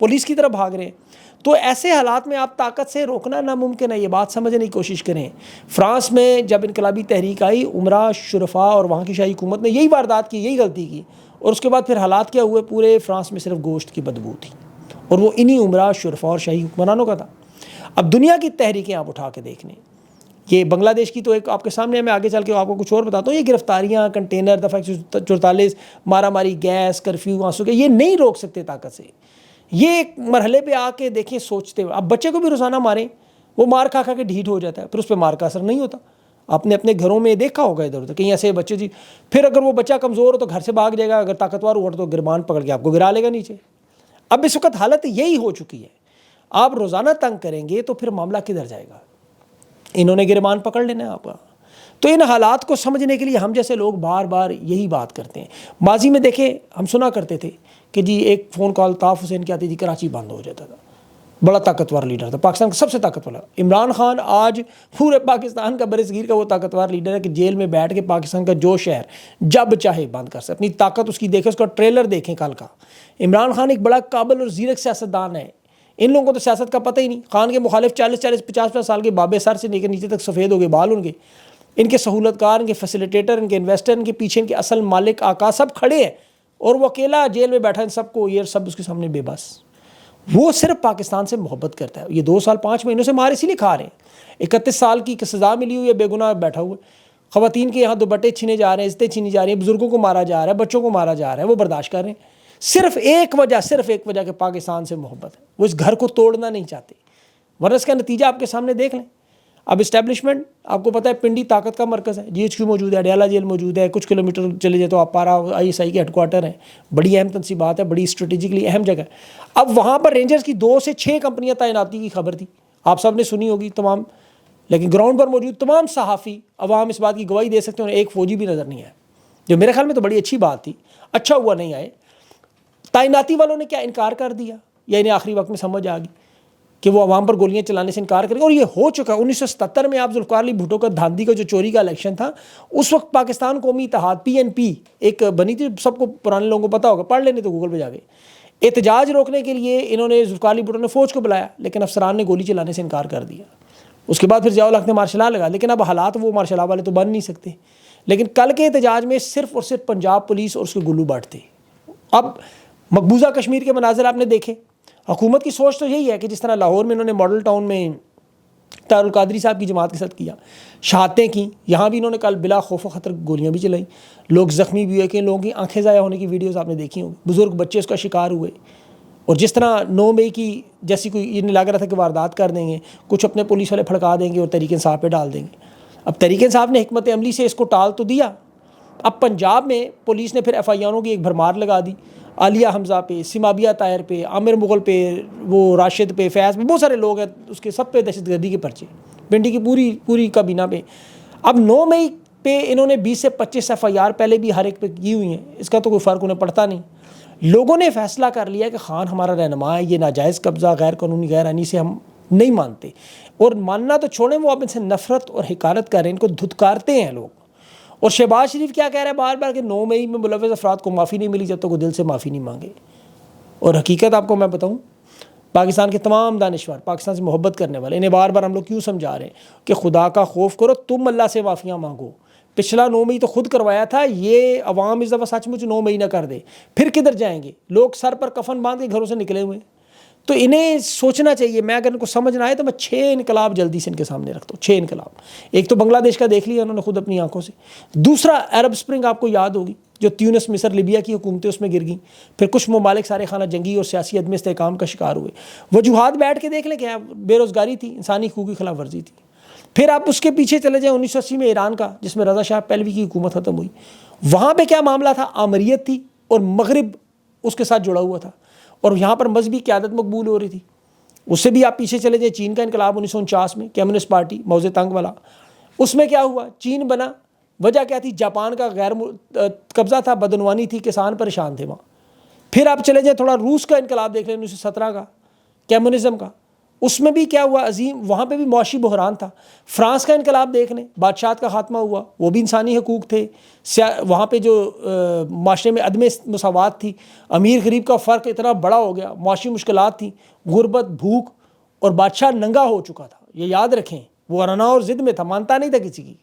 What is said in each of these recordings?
Police کی طرف بھاگ رہے ہیں. تو ایسے حالات میں آپ طاقت سے روکنا ناممکن ہے. یہ بات سمجھنے کی کوشش کریں. فرانس میں جب انقلابی تحریک آئی، عمرا، شرفا اور وہاں کی شاہی حکومت نے یہی واردات کی، یہی غلطی کی، اور اس کے بعد پھر حالات کیا ہوئے؟ پورے فرانس میں صرف گوشت کی بدبو تھی، اور وہ انہی عمرا، شرفا اور شاہی حکمرانوں کا تھا. اب دنیا کی تحریکیں آپ اٹھا کے دیکھ لیں. یہ بنگلہ دیش کی تو ایک آپ کے سامنے، میں آگے چل کے آپ کو کچھ اور بتاتا ہوں. یہ گرفتاریاں، کنٹینر دفعہ 144، مارا ماری، گیس، کرفیو، آنسو کے، یہ نہیں روک سکتے طاقت سے. یہ ایک مرحلے پہ آ کے دیکھیں سوچتے ہوئے. اب بچے کو بھی روزانہ ماریں، وہ مار کھا کے ڈھیٹ ہو جاتا ہے، پھر اس پہ مار کا اثر نہیں ہوتا. آپ نے اپنے گھروں میں دیکھا ہوگا ادھر ادھر کہیں ایسے بچے جی. پھر اگر وہ بچہ کمزور ہو تو گھر سے بھاگ جائے گا، اگر طاقتور ہوا تو گربان پکڑ کے آپ کو گرا لے گا نیچے. اب اس وقت حالت یہی ہو چکی ہے. آپ روزانہ تنگ کریں گے تو پھر معاملہ کدھر جائے گا؟ انہوں نے گربان پکڑ لینا ہے آپ کا. تو ان حالات کو سمجھنے کے لیے ہم جیسے لوگ بار بار یہی بات کرتے ہیں. ماضی میں دیکھیں ہم سنا کرتے تھے کہ جی ایک فون کال طاف حسین کی آتی تھی، کراچی بند ہو جاتا تھا. بڑا طاقتور لیڈر تھا، پاکستان کا سب سے طاقتور. عمران خان آج پورے پاکستان کا برصغیر کا وہ طاقتور لیڈر ہے کہ جیل میں بیٹھ کے پاکستان کا جو شہر جب چاہے بند کر سکتے. اپنی طاقت اس کی دیکھیں، اس کا ٹریلر دیکھیں کل کا. عمران خان ایک بڑا قابل اور زیرک سیاستدان ہے. ان لوگوں کو تو سیاست کا پتہ ہی نہیں. خان کے مخالف 40-50 سال کے بابے سر سے لے کے نیچے تک سفید ہو گئے بال ان کے. ان کے سہولت کار، ان کے فیسیلیٹیٹر، ان کے انویسٹر، ان کے پیچھے ان کے اصل مالک آقا سب کھڑے ہیں، اور وہ اکیلا جیل میں بیٹھا ہے. سب کو یہ سب اس کے سامنے بے بس. وہ صرف پاکستان سے محبت کرتا ہے. یہ 2 سال 5 مہینوں سے مار اسی لیے کھا رہے ہیں. 31 سال کی سزا ملی ہوئی ہے، بے گناہ بیٹھا ہوا ہے. خواتین کے یہاں دوپٹے چھینے جا رہے ہیں، عزتیں چھینی جا رہی ہیں، بزرگوں کو مارا جا رہا ہے، بچوں کو مارا جا رہا ہے. وہ برداشت کر رہے ہیں. صرف ایک وجہ کہ پاکستان سے محبت ہے. وہ اس گھر کو توڑنا نہیں چاہتے، ورنہ اس کا نتیجہ آپ کے سامنے دیکھ لیں. اب اسٹیبلشمنٹ آپ کو پتہ ہے پنڈی طاقت کا مرکز ہے. GHQ موجود ہے، اڈیالہ جیل موجود ہے. کچھ کلومیٹر چلے جائے تو آپ پارا ISI کے ہیڈ کوارٹر ہیں. بڑی اہم تنصیبات ہے، بڑی اسٹریٹجکلی اہم جگہ ہے. اب وہاں پر رینجرز کی 2 سے 6 کمپنیاں تعیناتی کی خبر تھی، آپ سب نے سنی ہوگی تمام. لیکن گراؤنڈ پر موجود تمام صحافی عوام اس بات کی گواہی دے سکتے ہیں ایک فوجی بھی نظر نہیں آیا، جو میرے خیال میں تو بڑی اچھی بات تھی. اچھا ہوا نہیں آئے. تعیناتی والوں نے کیا انکار کر دیا، یا انہیں آخری وقت میں سمجھ آ گئی کہ وہ عوام پر گولیاں چلانے سے انکار کریں؟ اور یہ ہو چکا. 1977 میں آپ ذوالفقار علی بھٹو کا دھاندی کا جو چوری کا الیکشن تھا، اس وقت پاکستان قومی اتحاد PNP ایک بنی تھی. سب کو پرانے لوگوں کو پتا ہوگا، پڑھ لینے تو گوگل پہ جا کے. احتجاج روکنے کے لیے انہوں نے ذوالفقار علی بھٹو نے فوج کو بلایا، لیکن افسران نے گولی چلانے سے انکار کر دیا. اس کے بعد پھر ضیاء الحق نے مارشل لا لگا. لیکن اب حالات وہ مارشل لا والے تو بن نہیں سکتے. لیکن کل کے احتجاج میں صرف اور صرف پنجاب پولیس اور اس کے گلو بٹ تھے. اب مقبوضہ کشمیر کے مناظر آپ نے دیکھے. حکومت کی سوچ تو یہی ہے کہ جس طرح لاہور میں انہوں نے ماڈل ٹاؤن میں طاہر القادری صاحب کی جماعت کے ساتھ کیا، شہادتیں کی، یہاں بھی انہوں نے کل بلا خوف و خطر گولیاں بھی چلائیں. لوگ زخمی بھی ہوئے، کہ لوگوں کی آنکھیں ضائع ہونے کی ویڈیوز آپ نے دیکھی ہوں. بزرگ بچے اس کا شکار ہوئے. اور جس طرح 9 مئی کی جیسی کوئی یہ نہیں لگ رہا تھا کہ واردات کر دیں گے، کچھ اپنے پولیس والے پھڑکا دیں گے اور تحریک انصاف پہ ڈال دیں گے. اب تحریک انصاف نے حکمت عملی سے اس کو ٹال تو دیا. اب پنجاب میں پولیس نے پھر FIRوں کی ایک بھرمار لگا دی. عالیہ حمزہ پہ، سمابیہ طاہر پہ، عامر مغل پہ، وہ راشد پہ، فیاض پہ، بہت سارے لوگ ہیں اس کے، سب پہ دہشت گردی کے پرچے. پنڈی کی پوری کابینہ پہ. اب 9 مئی پہ انہوں نے 20 سے 25 FIR پہلے بھی ہر ایک پہ کی ہوئی ہیں. اس کا تو کوئی فرق انہیں پڑتا نہیں. لوگوں نے فیصلہ کر لیا کہ خان ہمارا رہنما ہے، یہ ناجائز قبضہ غیر قانونی غیر آئینی سے ہم نہیں مانتے. اور ماننا تو چھوڑیں، وہ اب ان سے نفرت اور حقارت کر رہے ہیں، ان کو دھتکارتے ہیں لوگ. اور شہباز شریف کیا کہہ رہا ہے بار بار کہ 9 مئی میں ملوث افراد کو معافی نہیں ملی جب تک وہ دل سے معافی نہیں مانگے. اور حقیقت آپ کو میں بتاؤں، پاکستان کے تمام دانشور، پاکستان سے محبت کرنے والے، انہیں بار بار ہم لوگ کیوں سمجھا رہے ہیں کہ خدا کا خوف کرو، تم اللہ سے معافیاں مانگو. پچھلا 9 مئی تو خود کروایا تھا. یہ عوام اس دفعہ سچ مچ 9 مئی نہ کر دے، پھر کدھر جائیں گے؟ لوگ سر پر کفن باندھ کے گھروں سے نکلے ہوئے. تو انہیں سوچنا چاہیے. میں اگر ان کو سمجھ نہ آئے تو میں 6 انقلاب جلدی سے ان کے سامنے رکھتا ہوں. 6 انقلاب. ایک تو بنگلہ دیش کا دیکھ لیا انہوں نے خود اپنی آنکھوں سے. دوسرا عرب اسپرنگ آپ کو یاد ہوگی، جو تیونس، مصر، لیبیا کی حکومتیں اس میں گر گئیں. پھر کچھ ممالک سارے خانہ جنگی اور سیاسی عدم استحکام کا شکار ہوئے. وجوہات بیٹھ کے دیکھ لیں کہ بے روزگاری تھی، انسانی حقوق کی خلاف ورزی تھی. پھر آپ اس کے پیچھے چلے جائیں 1980 میں ایران کا، جس میں رضا شاہ پہلوی کی حکومت ختم ہوئی. وہاں پہ کیا معاملہ تھا؟ آمریت تھی اور مغرب اس کے ساتھ جڑا ہوا تھا، اور یہاں پر مذہبی قیادت مقبول ہو رہی تھی. اس سے بھی آپ پیچھے چلے جائیں چین کا انقلاب 1949 میں، کمیونسٹ پارٹی ماؤ زے تنگ والا. اس میں کیا ہوا؟ چین بنا. وجہ کیا تھی؟ جاپان کا غیر قبضہ تھا، بدعنوانی تھی، کسان پریشان تھے وہاں. پھر آپ چلے جائیں تھوڑا روس کا انقلاب دیکھ لیں 1917 کا، کمیونزم کا. اس میں بھی کیا ہوا عظیم، وہاں پہ بھی معاشی بحران تھا۔ فرانس کا انقلاب دیکھ لیں، بادشاہت کا خاتمہ ہوا، وہ بھی انسانی حقوق تھے، وہاں پہ جو معاشرے میں عدم مساوات تھی، امیر غریب کا فرق اتنا بڑا ہو گیا، معاشی مشکلات تھیں، غربت، بھوک، اور بادشاہ ننگا ہو چکا تھا، یہ یاد رکھیں، وہ رنا اور ضد میں تھا، مانتا نہیں تھا کسی کی۔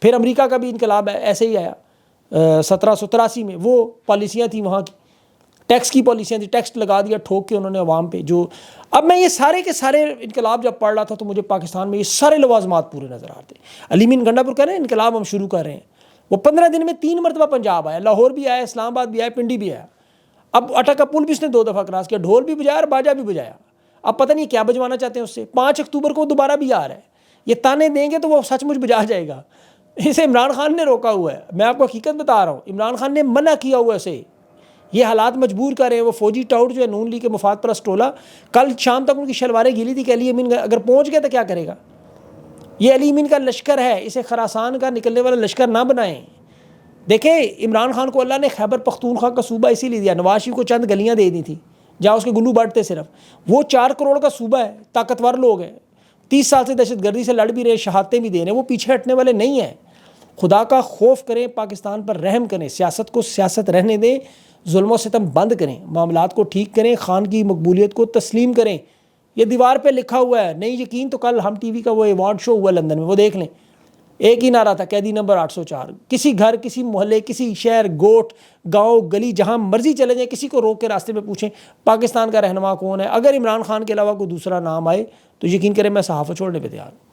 پھر امریکہ کا بھی انقلاب ہے، ایسے ہی آیا 1783 میں، وہ پالیسیاں تھیں وہاں کی، ٹیکس کی پالیسیاں تھیں، ٹیکس لگا دیا ٹھوک کے انہوں نے عوام پہ۔ جو اب میں یہ سارے کے سارے انقلاب جب پڑھ رہا تھا تو مجھے پاکستان میں یہ سارے لوازمات پورے نظر آتے۔ علی امین گنڈا پور کہہ رہے ہیں انقلاب ہم شروع کر رہے ہیں، وہ 15 دن میں 3 مرتبہ پنجاب آیا، لاہور بھی آیا، اسلام آباد بھی آیا، پنڈی بھی آیا۔ اب اٹک کا پل بھی اس نے 2 دفعہ کراس کیا، ڈھول بھی بجایا اور باجا بھی بجایا۔ اب پتہ نہیں کیا بجوانا چاہتے ہیں اس سے۔ 5 اکتوبر کو دوبارہ بھی آ رہا ہے، یہ تانے دیں گے تو وہ سچ مچ بجا جائے گا۔ اسے عمران خان نے روکا ہوا ہے، میں آپ کو حقیقت بتا رہا ہوں، عمران خان نے منع کیا ہوا ہے اسے، یہ حالات مجبور کر رہے ہیں۔ وہ فوجی ٹاؤٹ جو ہے نون لیگ کے مفاد پرست ٹولہ، کل شام تک ان کی شلواریں گیلی تھی کہ علی امین اگر پہنچ گیا تو کیا کرے گا۔ یہ علی امین کا لشکر ہے، اسے خراسان کا نکلنے والا لشکر نہ بنائیں۔ دیکھیں عمران خان کو اللہ نے خیبر پختونخوا کا صوبہ اسی لیے دیا، نواز شریف کو چند گلیاں دے دی تھیں جہاں اس کے گلو بڑھتے صرف۔ وہ 4 کروڑ کا صوبہ ہے، طاقتور لوگ ہیں، 30 سال سے دہشت گردی سے لڑ بھی رہے، شہادتیں بھی دے رہے ہیں، وہ پیچھے ہٹنے والے نہیں ہیں۔ خدا کا خوف کریں، پاکستان پر رحم کریں، سیاست کو سیاست رہنے دیں، ظلم و ستم بند کریں، معاملات کو ٹھیک کریں، خان کی مقبولیت کو تسلیم کریں۔ یہ دیوار پہ لکھا ہوا ہے، نہیں یقین تو کل ہم ٹی وی کا وہ ایوارڈ شو ہوا لندن میں، وہ دیکھ لیں، ایک ہی نعرہ تھا، قیدی نمبر 804۔ کسی گھر، کسی محلے، کسی شہر، گوٹھ، گاؤں، گلی، جہاں مرضی چلے جائیں، کسی کو روک کے راستے میں پوچھیں پاکستان کا رہنما کون ہے، اگر عمران خان کے علاوہ کوئی دوسرا نام آئے تو یقین کریں میں صحافت چھوڑنے پہ تیار ہوں۔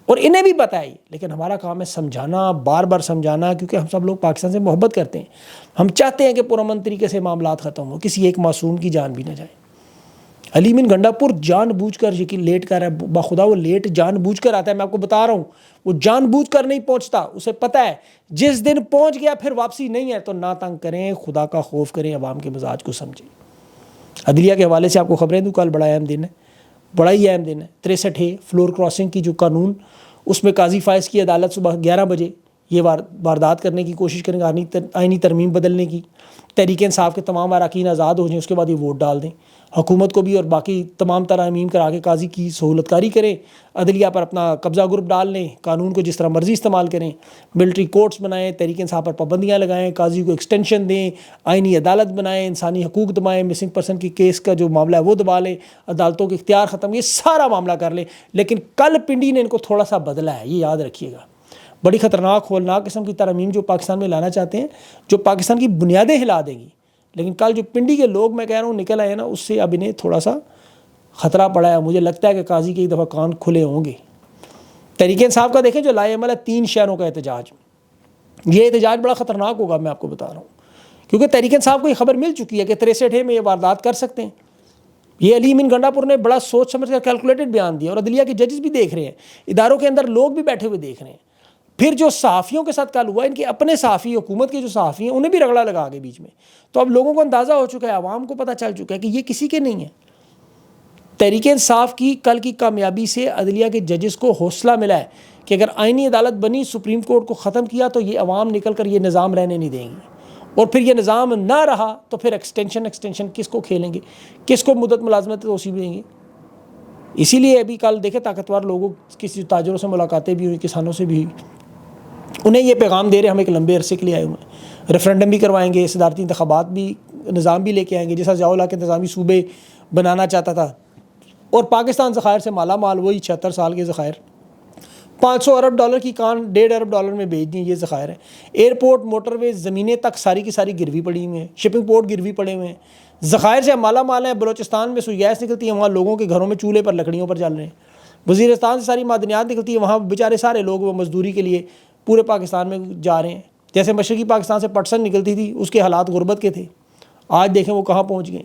اور انہیں بھی پتہ ہے، لیکن ہمارا کام ہے سمجھانا، بار بار سمجھانا، کیونکہ ہم سب لوگ پاکستان سے محبت کرتے ہیں، ہم چاہتے ہیں کہ پرامن طریقے سے معاملات ختم ہو، کسی ایک معصوم کی جان بھی نہ جائے۔ علی امین گنڈا پور جان بوجھ کر یقین لیٹ کر ہے، بخدا وہ لیٹ جان بوجھ کر آتا ہے، میں آپ کو بتا رہا ہوں، وہ جان بوجھ کر نہیں پہنچتا، اسے پتہ ہے جس دن پہنچ گیا پھر واپسی نہیں ہے۔ تو نہ تنگ کریں، خدا کا خوف کریں، عوام کے مزاج کو سمجھیں۔ عدلیہ کے حوالے سے آپ کو خبریں دوں، کل بڑا اہم دن ہے، بڑا ہی اہم دن ہے۔ 63 فلور کراسنگ کی جو قانون، اس میں قاضی فائز کی عدالت صبح 11 بجے یہ واردات کرنے کی کوشش کریں گے، آئینی ترمیم بدلنے کی، تحریک انصاف کے تمام اراکین آزاد ہو جائیں، اس کے بعد یہ ووٹ ڈال دیں۔ حکومت کو بھی اور باقی تمام ترامیم کرا کے قاضی کی سہولت کاری کریں، عدلیہ پر اپنا قبضہ گروپ ڈال لیں، قانون کو جس طرح مرضی استعمال کریں، ملٹری کورٹس بنائیں، تحریک انصاف پر پابندیاں لگائیں، قاضی کو ایکسٹینشن دیں، آئینی عدالت بنائیں، انسانی حقوق دبائیں، مسنگ پرسن کی کیس کا جو معاملہ ہے وہ دبا لیں، عدالتوں کے اختیار ختم، یہ سارا معاملہ کر لیں۔ لیکن کل پنڈی نے ان کو تھوڑا سا بدلا ہے، یہ یاد رکھیے گا۔ بڑی خطرناک ہولناک قسم کی ترامیم جو پاکستان میں لانا چاہتے ہیں، جو پاکستان کی بنیادیں ہلا دیں گی، لیکن کل جو پنڈی کے لوگ میں کہہ رہا ہوں نکل آئے نا، اس سے اب انہیں تھوڑا سا خطرہ پڑا ہے۔ مجھے لگتا ہے کہ قاضی کے ایک دفعہ کان کھلے ہوں گے۔ تحریک انصاف کا دیکھیں جو لائے عمل ہے، 3 شہروں کا احتجاج، یہ احتجاج بڑا خطرناک ہوگا، میں آپ کو بتا رہا ہوں، کیونکہ تحریک انصاف کو یہ خبر مل چکی ہے کہ 63 میں یہ واردات کر سکتے ہیں۔ یہ علی امین گنڈا پور نے بڑا سوچ سمجھ کر کیلکولیٹڈ بیان دیا، اور عدلیہ کے ججز بھی دیکھ رہے ہیں، اداروں کے اندر لوگ بھی بیٹھے ہوئے دیکھ رہے ہیں۔ پھر جو صحافیوں کے ساتھ کل ہوا، ان کے اپنے صحافی، حکومت کے جو صحافی ہیں، انہیں بھی رگڑا لگا کے بیچ میں، تو اب لوگوں کو اندازہ ہو چکا ہے، عوام کو پتہ چل چکا ہے کہ یہ کسی کے نہیں ہے۔ تحریک انصاف کی کل کی کامیابی سے عدلیہ کے ججز کو حوصلہ ملا ہے کہ اگر آئینی عدالت بنی، سپریم کورٹ کو ختم کیا، تو یہ عوام نکل کر یہ نظام رہنے نہیں دیں گی، اور پھر یہ نظام نہ رہا تو پھر ایکسٹینشن کس کو کھیلیں گے، کس کو مدت ملازمت توسیع دیں گے۔ اسی لیے ابھی کل دیکھیں طاقتور لوگوں، کسی تاجروں سے ملاقاتیں بھی ہوئی، کسانوں سے بھی، انہیں یہ پیغام دے رہے ہم ایک لمبے عرصے کے لیے آئے ہوئے ہیں، ریفرینڈم بھی کروائیں گے، صدارتی انتخابات بھی، نظام بھی لے کے آئیں گے، جیسا ضیاء الحق کے انتظامی صوبے بنانا چاہتا تھا، اور پاکستان ذخائر سے مالا مال، وہی 76 سال کے ذخائر، 500 ارب ڈالر کی کان $1.5 ارب میں بیچ دیں، یہ ذخائر ہیں۔ ایئرپورٹ، موٹر ویز، زمینیں تک ساری کی ساری گروی پڑی ہوئی ہیں، شپنگ پورٹ گروی پڑے ہوئے ہیں، ذخائر سے مالا مال ہیں۔ بلوچستان میں سوئی گیس نکلتی ہے، وہاں لوگوں کے گھروں میں چولہے پر لکڑیوں پر جل رہے ہیں۔ وزیرستان سے ساری معدنیات نکلتی ہے، وہاں بیچارے سارے لوگ وہ مزدوری کے لیے پورے پاکستان میں جا رہے ہیں۔ جیسے مشرقی پاکستان سے پٹسن نکلتی تھی، اس کے حالات غربت کے تھے، آج دیکھیں وہ کہاں پہنچ گئے۔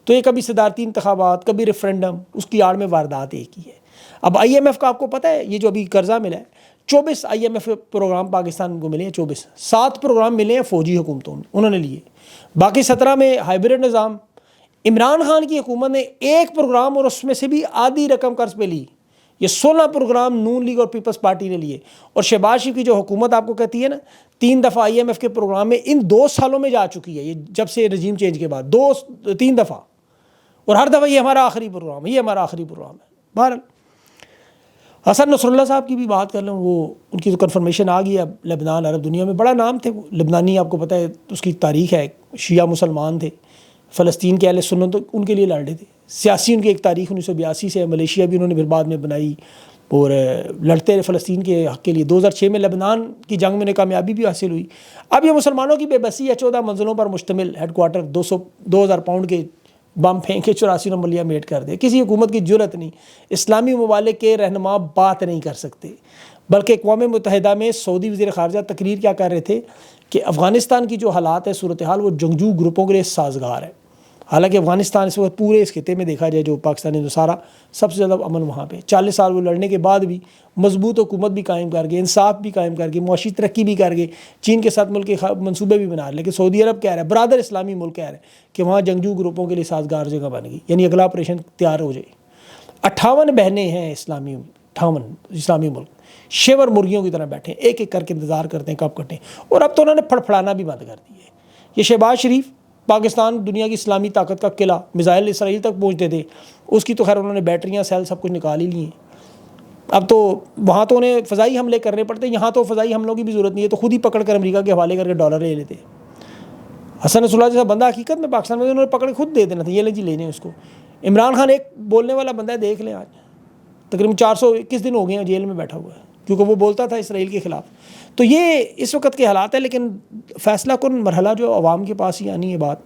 تو یہ کبھی صدارتی انتخابات، کبھی ریفرینڈم، اس کی آڑ میں واردات ایک ہی ہے۔ اب IMF کا آپ کو پتہ ہے، یہ جو ابھی قرضہ ملا ہے، 24 IMF پروگرام پاکستان کو ملے ہیں، 24، 7 پروگرام ملے ہیں فوجی حکومتوں نے، انہوں نے لیے، باقی 17 میں ہائبرڈ نظام۔ عمران خان کی حکومت نے ایک پروگرام اور اس میں سے بھی آدھی رقم قرض پہ لی، یہ 16 پروگرام نون لیگ اور پیپلز پارٹی نے لیے۔ اور شہباز شریف کی جو حکومت آپ کو کہتی ہے نا 3 دفعہ IMF کے پروگرام میں، ان 2 سالوں میں جا چکی ہے، یہ جب سے رجیم چینج کے بعد 3 دفعہ، اور ہر دفعہ یہ ہمارا آخری پروگرام ہے، یہ ہمارا آخری پروگرام ہے۔ بہرحال حسن نصر اللہ صاحب کی بھی بات کر لیں، وہ ان کی تو کنفرمیشن آ گئی اب لبنان عرب دنیا میں، بڑا نام تھے وہ لبنانی، آپ کو پتہ ہے اس کی تاریخ ہے، شیعہ مسلمان تھے، فلسطین کے اہل سنت ان کے لیے لڑ رہے تھے، سیاسی ان کی ایک تاریخ 1982 سے، ملیشیا بھی انہوں نے پھر بعد میں بنائی اور لڑتے رہے فلسطین کے حق کے لیے۔ 2006 میں لبنان کی جنگ میں انہیں کامیابی بھی حاصل ہوئی۔ اب یہ مسلمانوں کی بے بسی ہے، 14 منزلوں پر مشتمل ہیڈ کوارٹر، 2000 پاؤنڈ کے بم پھینک کے 84 نمبر لیا میٹ کر دے، کسی حکومت کی جرت نہیں، اسلامی ممالک کے رہنما بات نہیں کر سکتے، بلکہ اقوام متحدہ میں سعودی وزیر خارجہ تقریر کیا کر رہے تھے کہ افغانستان کی جو حالات ہے، صورتحال، وہ جنگجو گروپوں کے لیے سازگار ہے۔ حالانکہ افغانستان اس وقت پورے اس خطے میں دیکھا جائے جو پاکستانی نصارہ سب سے زیادہ امن وہاں پہ، 40 سال وہ لڑنے کے بعد بھی مضبوط حکومت بھی قائم کر گئے، انصاف بھی قائم کر گئے، معاشی ترقی بھی کر گئے، چین کے ساتھ ملک کے منصوبے بھی بنا رہے، لیکن سعودی عرب کہہ رہا ہے، برادر اسلامی ملک کہہ رہا ہے کہ وہاں جنگجو گروپوں کے لیے سازگار جگہ بن گئی، یعنی اگلا آپریشن تیار ہو جائے۔ 58 بہنیں ہیں اسلامی، 58 اسلامی ملک شیور مرغیوں کی طرح بیٹھے ہیں، ایک ایک کر کے انتظار کرتے ہیں کب کٹیں، اور اب تو انہوں نے پھڑپھڑانا بھی بند کر دی ہے۔ یہ شہباز شریف پاکستان دنیا کی اسلامی طاقت کا قلعہ، میزائل اسرائیل تک پہنچتے تھے، اس کی تو خیر انہوں نے بیٹریاں سیل سب کچھ نکال ہی لی ہیں، اب تو وہاں تو انہیں فضائی حملے کرنے پڑتے ہیں، یہاں تو فضائی حملوں کی بھی ضرورت نہیں ہے، تو خود ہی پکڑ کر امریکہ کے حوالے کر کے ڈالر لے لیتے۔ حسن نصر اللہ جیسا بندہ حقیقت میں پاکستان میں انہوں نے پکڑ کے خود دے دینا تھا، یہ لیں جی لینے اس کو۔ عمران خان ایک بولنے والا بندہ ہے، دیکھ لیں آج تقریباً 421 دن ہو گئے ہیں جیل میں بیٹھا ہوا ہے، کیونکہ وہ بولتا تھا اسرائیل کے خلاف۔ تو یہ اس وقت کے حالات ہیں، لیکن فیصلہ کن مرحلہ جو عوام کے پاس ہی آنی ہے بات،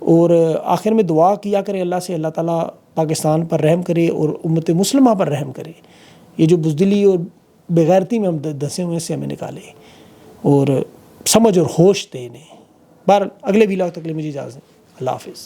اور آخر میں دعا کیا کرے اللہ سے، اللہ تعالیٰ پاکستان پر رحم کرے اور امت مسلمہ پر رحم کرے، یہ جو بزدلی اور بغیرتی میں ہم دسے ہوئے سے ہمیں نکالے اور سمجھ اور ہوش دے انہیں۔ بہرحال اگلے ویلاگ تک کے لیے مجھے اجازت، اللہ حافظ۔